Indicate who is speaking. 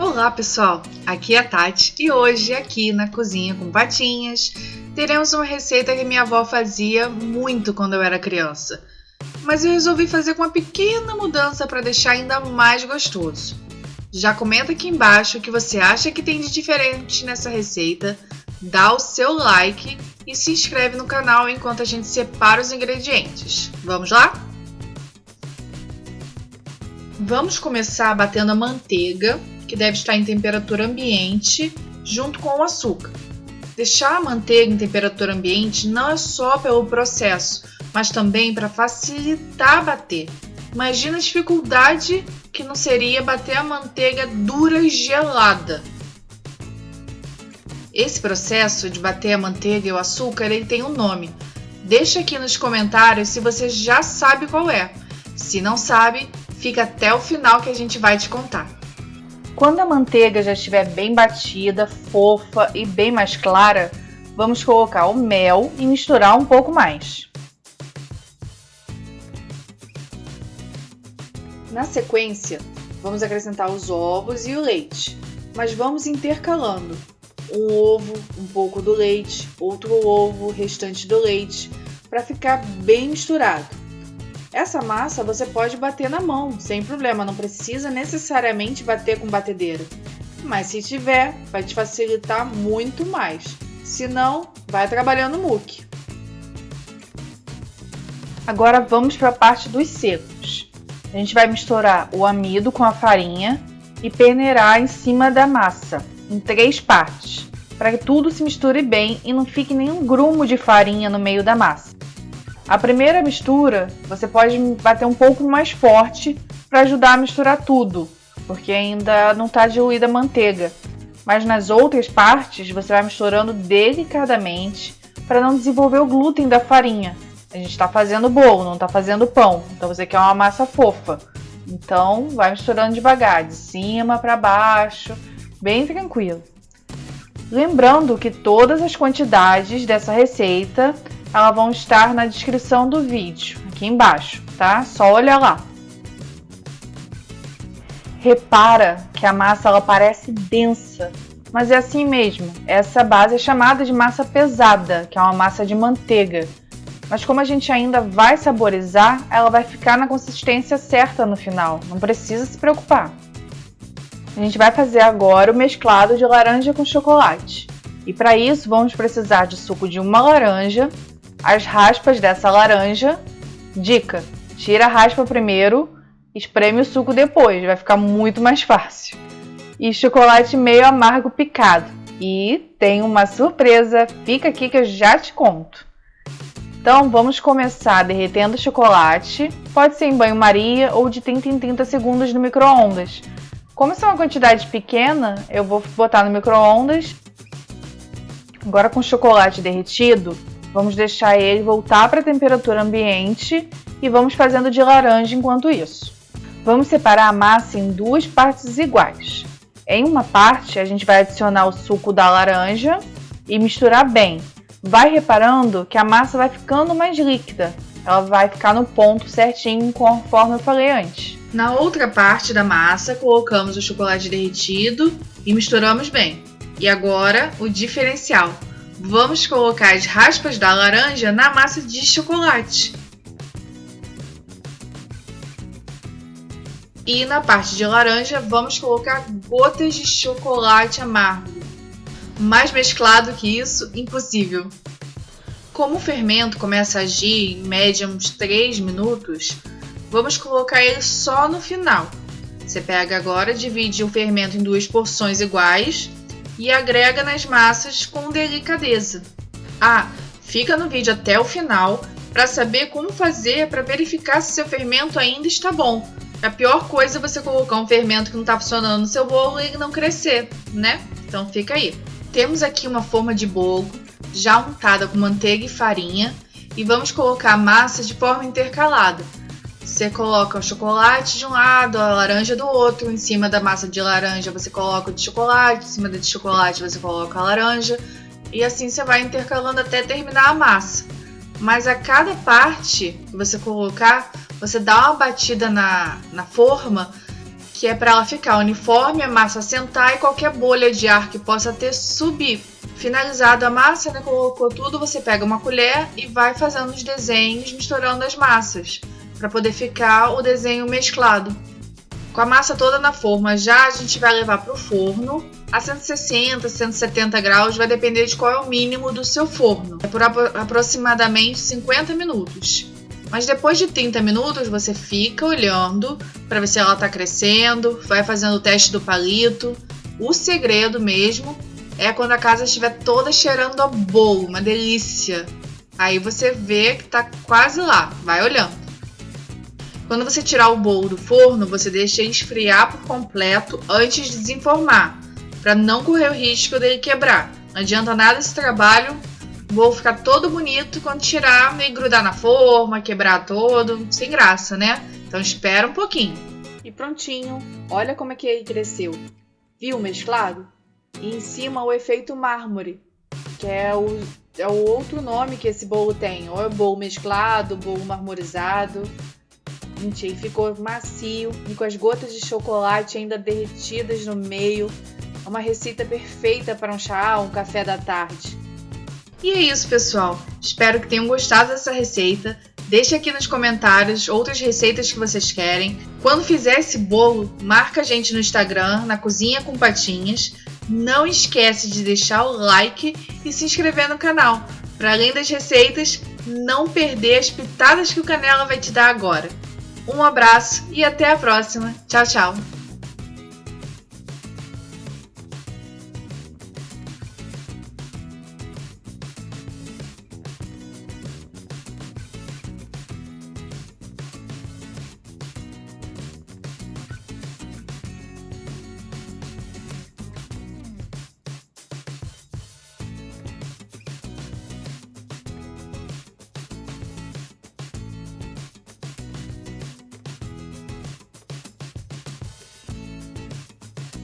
Speaker 1: Olá pessoal, aqui é a Tati e hoje aqui na Cozinha com Patinhas teremos uma receita que minha avó fazia muito quando eu era criança, mas eu resolvi fazer com uma pequena mudança para deixar ainda mais gostoso. Já comenta aqui embaixo o que você acha que tem de diferente nessa receita, dá o seu like e se inscreve no canal enquanto a gente separa os ingredientes. Vamos lá? Vamos começar batendo a manteiga, que deve estar em temperatura ambiente, junto com o açúcar. Deixar a manteiga em temperatura ambiente não é só pelo processo, mas também para facilitar bater. Imagina a dificuldade que não seria bater a manteiga dura e gelada. Esse processo de bater a manteiga e o açúcar ele tem um nome. Deixa aqui nos comentários se você já sabe qual é. Se não sabe, fica até o final que a gente vai te contar. Quando a manteiga já estiver bem batida, fofa e bem mais clara, vamos colocar o mel e misturar um pouco mais. Na sequência, vamos acrescentar os ovos e o leite, mas vamos intercalando. Um ovo, um pouco do leite, outro ovo, o restante do leite, para ficar bem misturado. Essa massa você pode bater na mão, sem problema, não precisa necessariamente bater com batedeira. Mas se tiver, vai te facilitar muito mais. Se não, vai trabalhando muque. Agora vamos para a parte dos secos. A gente vai misturar o amido com a farinha e peneirar em cima da massa, em 3 partes, para que tudo se misture bem e não fique nenhum grumo de farinha no meio da massa. A primeira mistura, você pode bater um pouco mais forte para ajudar a misturar tudo, porque ainda não está diluída a manteiga. Mas nas outras partes, você vai misturando delicadamente para não desenvolver o glúten da farinha. A gente está fazendo bolo, não está fazendo pão, então você quer uma massa fofa. Então, vai misturando devagar, de cima para baixo, bem tranquilo. Lembrando que todas as quantidades dessa receita elas vão estar na descrição do vídeo, aqui embaixo, tá? Só olha lá. Repara que a massa ela parece densa, mas é assim mesmo. Essa base é chamada de massa pesada, que é uma massa de manteiga. Mas como a gente ainda vai saborizar, ela vai ficar na consistência certa no final, não precisa se preocupar. A gente vai fazer agora o mesclado de laranja com chocolate. E para isso vamos precisar de suco de uma laranja, as raspas dessa laranja. Dica: tira a raspa primeiro, espreme o suco depois, vai ficar muito mais fácil. E chocolate meio amargo picado. E tem uma surpresa, fica aqui que eu já te conto. Então vamos começar derretendo o chocolate, pode ser em banho-maria ou de 30 em 30 segundos no micro-ondas. Como isso é uma quantidade pequena, eu vou botar no micro-ondas. Agora com o chocolate derretido, vamos deixar ele voltar para a temperatura ambiente e vamos fazendo de laranja enquanto isso. Vamos separar a massa em 2 partes iguais. Em uma parte, a gente vai adicionar o suco da laranja e misturar bem. Vai reparando que a massa vai ficando mais líquida. Ela vai ficar no ponto certinho, conforme eu falei antes. Na outra parte da massa, colocamos o chocolate derretido e misturamos bem. E agora, o diferencial. Vamos colocar as raspas da laranja na massa de chocolate. E na parte de laranja, vamos colocar gotas de chocolate amargo. Mais mesclado que isso, impossível. Como o fermento começa a agir em média uns 3 minutos, vamos colocar ele só no final. Você pega agora, divide o fermento em 2 porções iguais e agrega nas massas com delicadeza. Fica no vídeo até o final para saber como fazer para verificar se seu fermento ainda está bom. A pior coisa é você colocar um fermento que não está funcionando no seu bolo e ele não crescer, né? Então fica aí. Temos aqui uma forma de bolo já untada com manteiga e farinha e vamos colocar a massa de forma intercalada. Você coloca o chocolate de um lado, a laranja do outro. Em cima da massa de laranja você coloca o de chocolate, em cima da de chocolate você coloca a laranja. E assim você vai intercalando até terminar a massa. Mas a cada parte que você colocar, você dá uma batida na forma que é para ela ficar uniforme, a massa assentar e qualquer bolha de ar que possa ter subir. Finalizado a massa, né, colocou tudo, você pega uma colher e vai fazendo os desenhos, misturando as massas, para poder ficar o desenho mesclado. Com a massa toda na forma, já a gente vai levar para o forno a 160, 170 graus, vai depender de qual é o mínimo do seu forno. É por aproximadamente 50 minutos. Mas depois de 30 minutos, você fica olhando para ver se ela está crescendo, vai fazendo o teste do palito. O segredo mesmo é quando a casa estiver toda cheirando a bolo, uma delícia. Aí você vê que está quase lá, vai olhando. Quando você tirar o bolo do forno, você deixa esfriar por completo antes de desenformar, para não correr o risco dele quebrar. Não adianta nada esse trabalho, o bolo ficar todo bonito quando tirar e grudar na forma, quebrar todo, sem graça, né? Então espera um pouquinho. E prontinho, olha como é que ele cresceu. Viu o mesclado? E em cima o efeito mármore, que é o outro nome que esse bolo tem. Ou é bolo mesclado, bolo marmorizado. Gente, ele ficou macio e com as gotas de chocolate ainda derretidas no meio. É uma receita perfeita para um chá ou um café da tarde. E é isso, pessoal. Espero que tenham gostado dessa receita. Deixe aqui nos comentários outras receitas que vocês querem. Quando fizer esse bolo, marca a gente no Instagram, na Cozinha com Patinhas. Não esquece de deixar o like e se inscrever no canal, para além das receitas, não perder as pitadas que o Canela vai te dar agora. Um abraço e até a próxima. Tchau, tchau!